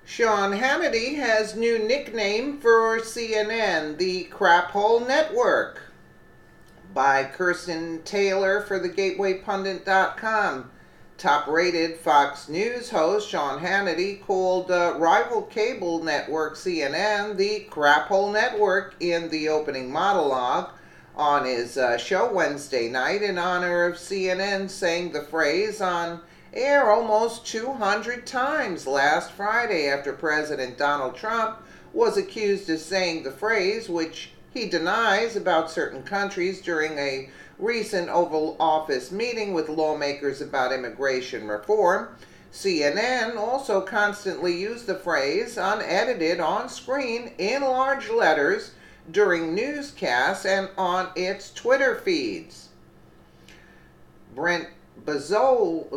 Sean Hannity has new nickname for CNN, the Crap Hole Network, by Kirsten Taylor for thegatewaypundit.com. Top-rated Fox News host Sean Hannity called rival cable network CNN the Crap Hole Network in the opening monologue on his show Wednesday night in honor of CNN saying the phrase on air almost 200 times last Friday after President Donald Trump was accused of saying the phrase, which he denies, about certain countries during a recent Oval Office meeting with lawmakers about immigration reform. CNN also constantly used the phrase unedited on screen in large letters during newscasts and on its Twitter feeds. Brent Bozell,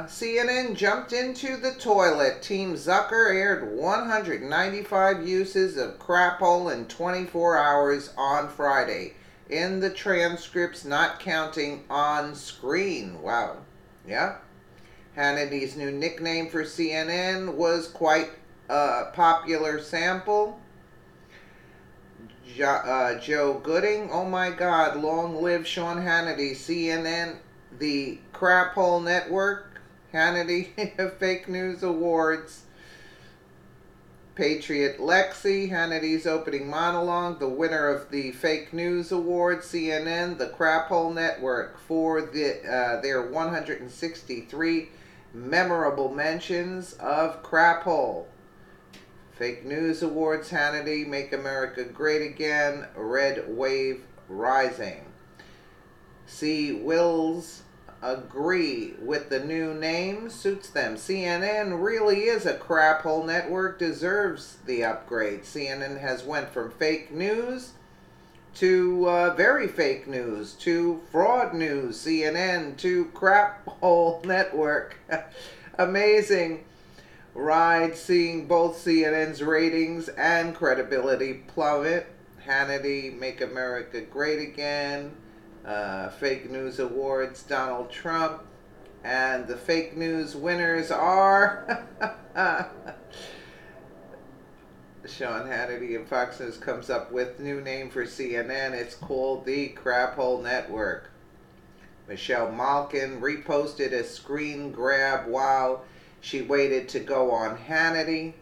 CNN jumped into the toilet. Team Zucker aired 195 uses of crap hole in 24 hours on Friday, in the transcripts not counting on screen. Wow. Yeah. Hannity's new nickname for CNN was quite a popular sample. Joe Gooding, oh my God, long live Sean Hannity. CNN, the Crap Hole Network, Hannity Fake News Awards. Patriot Lexi, Hannity's opening monologue, the winner of the Fake News Award. CNN, the Crap Hole Network, for their 163 memorable mentions of crap hole. Fake News Awards, Hannity, Make America Great Again, Red Wave Rising. C. Wills agree with the new name, suits them. CNN really is a crap hole network, deserves the upgrade. CNN has went from fake news to very fake news to fraud news. CNN to crap hole network. Amazing ride, seeing both CNN's ratings and credibility plummet. Hannity, Make America Great Again, Fake News Awards, Donald Trump, and the fake news winners are Sean Hannity, and Fox News comes up with new name for CNN. It's called the Crap Hole Network. Michelle Malkin reposted a screen grab while she waited to go on Hannity.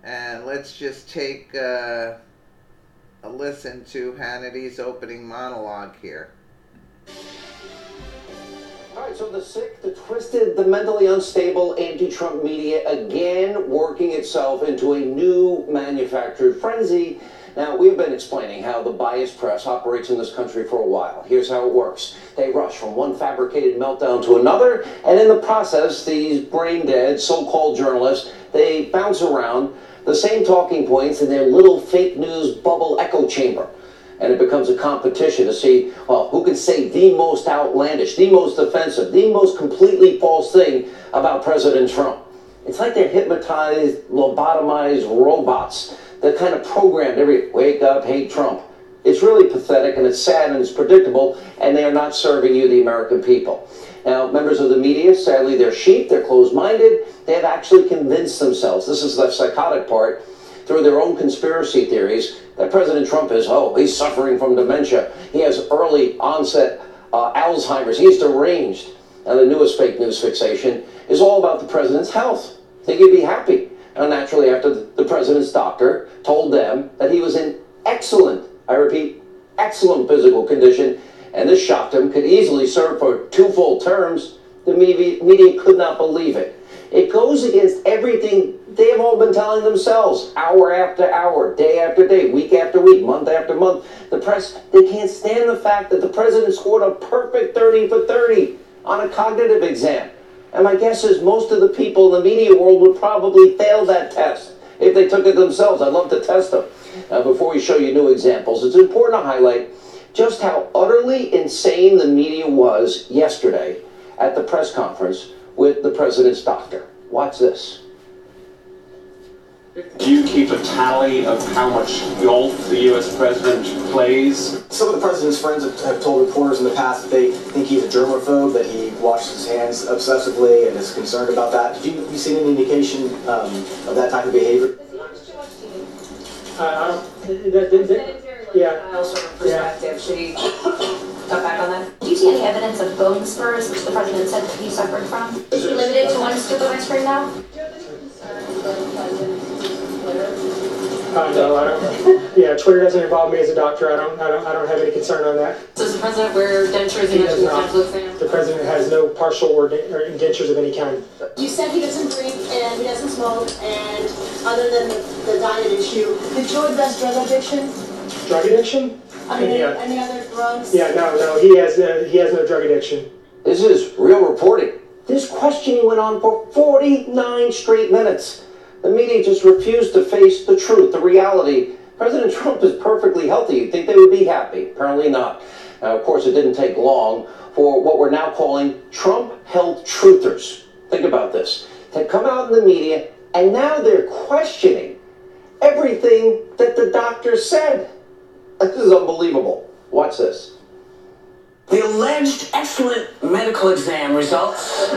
And let's just take a listen to Hannity's opening monologue here. All right, so the sick, the twisted, the mentally unstable anti-Trump media again working itself into a new manufactured frenzy. Now, we've been explaining how the biased press operates in this country for a while. Here's how it works. They rush from one fabricated meltdown to another, and in the process, these brain-dead so-called journalists, they bounce around the same talking points in their little fake news bubble echo chamber. And it becomes a competition to see, well, who can say the most outlandish, the most offensive, the most completely false thing about President Trump. It's like they're hypnotized, lobotomized robots that kind of programmed every wake up, hate Trump. It's really pathetic, and it's sad, and it's predictable, and they are not serving you, the American people. Now, members of the media, sadly, they're sheep, they're closed-minded. They have actually convinced themselves, this is the psychotic part, through their own conspiracy theories, that President Trump is, he's suffering from dementia. He has early onset Alzheimer's. He's deranged. Now, the newest fake news fixation is all about the president's health. Think he'd be happy. And naturally, after the president's doctor told them that he was in excellent, I repeat, excellent physical condition, and this shocked him, could easily serve for 2 full terms, the media could not believe it. It goes against everything they have all been telling themselves, hour after hour, day after day, week after week, month after month. The press, they can't stand the fact that the president scored a perfect 30 for 30 on a cognitive exam. And my guess is most of the people in the media world would probably fail that test if they took it themselves. I'd love to test them. Now, before we show you new examples, it's important to highlight just how utterly insane the media was yesterday at the press conference with the president's doctor. Watch this. Do you keep a tally of how much golf the U.S. president plays? Some of the president's friends have told reporters in the past that they think he's a germaphobe, that he washes his hands obsessively and is concerned about that. Have you seen any indication of that type of behavior? Perspective. Should he cut back on that? Do you see any evidence of bone spurs, which the president said that he suffered from? Is he limited to one scoop of ice cream now? No, I don't. Yeah, Twitter doesn't involve me as a doctor. I don't have any concern on that. Does the president wear dentures in his dental exam? The president has no partial or dentures of any kind. You said he doesn't drink and he doesn't smoke, and other than the diet issue, did Joe address drug addiction? Drug addiction? I mean, any other drugs? Yeah, no, he has no drug addiction. This is real reporting. This questioning went on for 49 straight minutes. The media just refused to face the truth, the reality. President Trump is perfectly healthy. You'd think they would be happy. Apparently not. Now, of course, it didn't take long for what we're now calling Trump health truthers. Think about this. They come out in the media, and now they're questioning everything that the doctor said. This is unbelievable. Watch this. The alleged excellent medical exam results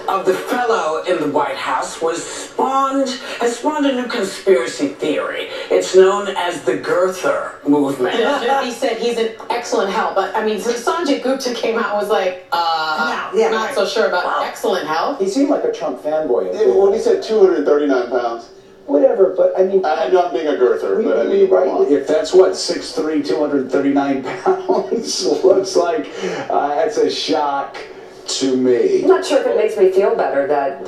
of the fellow in the White House has spawned a new conspiracy theory. It's known as the girther movement. He said he's in excellent health, but I mean, so Sanjay Gupta came out and was like, not so sure about excellent health. He seemed like a Trump fanboy. When he said 239 pounds. Whatever, but I mean... I'm not being a girther, but I mean... Right, if that's what, 6'3", 239 pounds looks like, that's a shock to me. I'm not sure if it makes me feel better that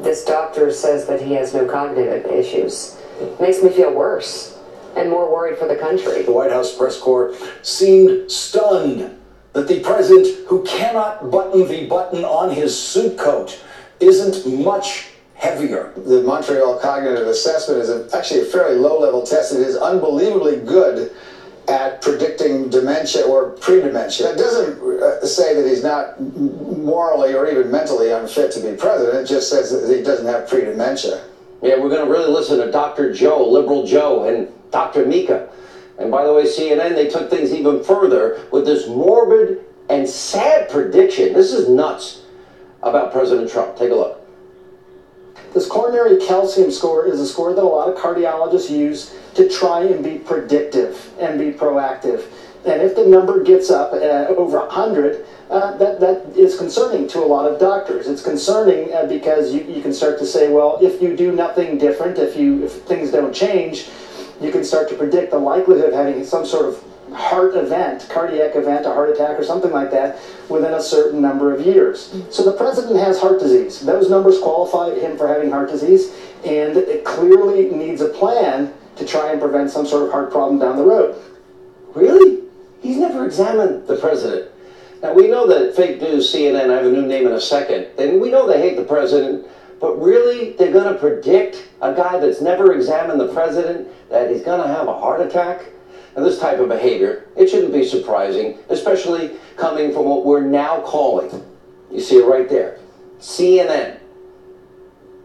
this doctor says that he has no cognitive issues. It makes me feel worse and more worried for the country. The White House press corps seemed stunned that the president, who cannot button the button on his suit coat, isn't much heavier. The Montreal Cognitive Assessment is actually a fairly low-level test. It is unbelievably good at predicting dementia or pre-dementia. That doesn't say that he's not morally or even mentally unfit to be president. It just says that he doesn't have pre-dementia. Yeah, we're going to really listen to Dr. Joe, Liberal Joe, and Dr. Mika. And by the way, CNN, they took things even further with this morbid and sad prediction. This is nuts about President Trump. Take a look. This coronary calcium score is a score that a lot of cardiologists use to try and be predictive and be proactive. And if the number gets up over 100, that is concerning to a lot of doctors. It's concerning because you can start to say, well, if you do nothing different, if things don't change, you can start to predict the likelihood of having some sort of heart event, cardiac event, a heart attack or something like that within a certain number of years. So the president has heart disease. Those numbers qualify him for having heart disease, and it clearly needs a plan to try and prevent some sort of heart problem down the road. Really? He's never examined the president. Now, we know that fake news, CNN, I have a new name in a second, and we know they hate the president, but really, they're going to predict a guy that's never examined the president that he's going to have a heart attack? And this type of behavior, it shouldn't be surprising, especially coming from what we're now calling, you see it right there, CNN,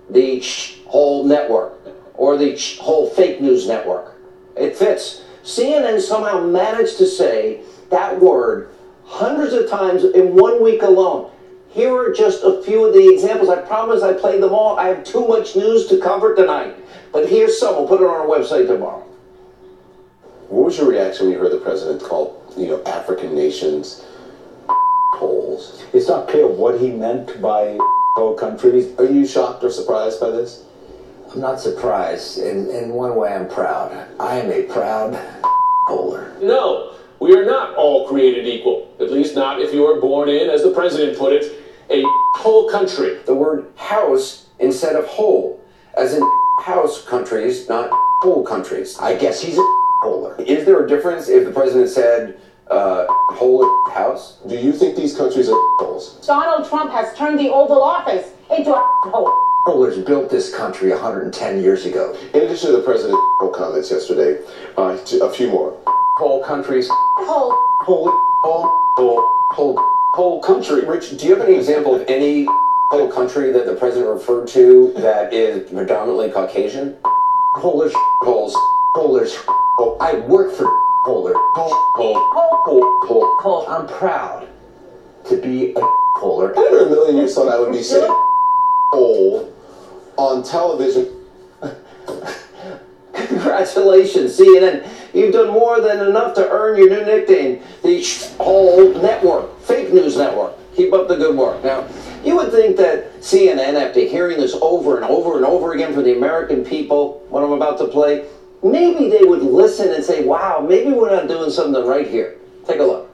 the whole network, or the whole fake news network. It fits. CNN somehow managed to say that word hundreds of times in 1 week alone. Here are just a few of the examples. I promise I played them all. I have too much news to cover tonight. But here's some. We'll put it on our website tomorrow. What was your reaction when you heard the president call, African nations holes? It's not clear what he meant by whole countries. Are you shocked or surprised by this? I'm not surprised. In one way, I'm proud. I am a proud holer. No, we are not all created equal. At least not if you are born in, as the president put it, a whole country. The word house instead of whole, as in house countries, not whole countries. I guess he's a holer. Is there a difference if the president said whole house? Do you think these countries are holes? Donald Trump has turned the Oval Office into a hole. Holers built this country 110 years ago. In addition to the president's comments yesterday, a few more. Whole countries. Whole Whole country. Rich, do you have any example of any whole country that the president referred to that is predominantly Caucasian? Polish holes. Polish. I work for Polar. I'm proud to be a Polar. I never in a million years thought I would be saying hole on television. Congratulations, CNN. You've done more than enough to earn your new nickname, the whole network, fake news network. Keep up the good work. Now, you would think that CNN, after hearing this over and over and over again from the American people, what I'm about to play, maybe they would listen and say, wow, maybe we're not doing something right here. Take a look.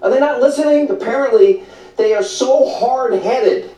Are they not listening? Apparently, they are so hard-headed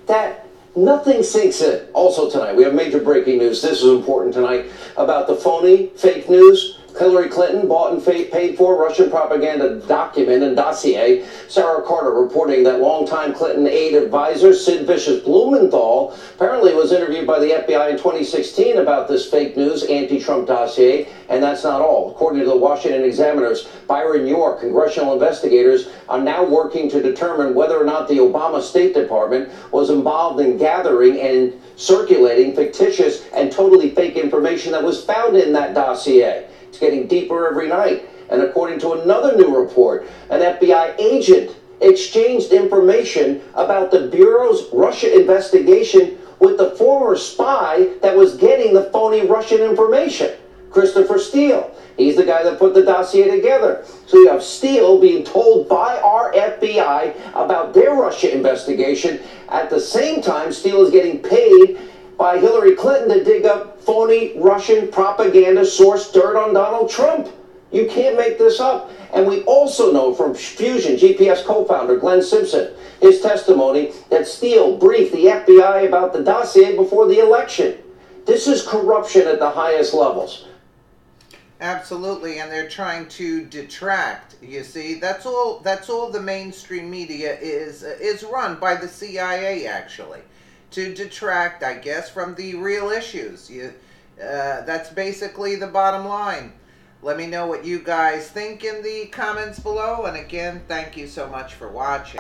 that nothing sinks in. Also tonight, we have major breaking news. This is important tonight about the phony, fake news. Hillary Clinton bought and paid for Russian propaganda document and dossier. Sarah Carter reporting that longtime Clinton aide advisor Sid Vicious Blumenthal apparently was interviewed by the FBI in 2016 about this fake news anti-Trump dossier. And that's not all. According to the Washington Examiner's Byron York, congressional investigators are now working to determine whether or not the Obama State Department was involved in gathering and circulating fictitious and totally fake information that was found in that dossier. It's getting deeper every night. And according to another new report, an FBI agent exchanged information about the Bureau's Russia investigation with the former spy that was getting the phony Russian information, Christopher Steele. He's the guy that put the dossier together. So you have Steele being told by our FBI about their Russia investigation. At the same time, Steele is getting paid by Hillary Clinton to dig up phony Russian propaganda source dirt on Donald Trump. You can't make this up. And we also know from Fusion GPS co-founder Glenn Simpson, his testimony that Steele briefed the FBI about the dossier before the election. This is corruption at the highest levels. Absolutely, and they're trying to detract. You see, that's all the mainstream media is run by the CIA, actually, to detract, I guess, from the real issues. That's basically the bottom line. Let me know what you guys think in the comments below, and again, thank you so much for watching.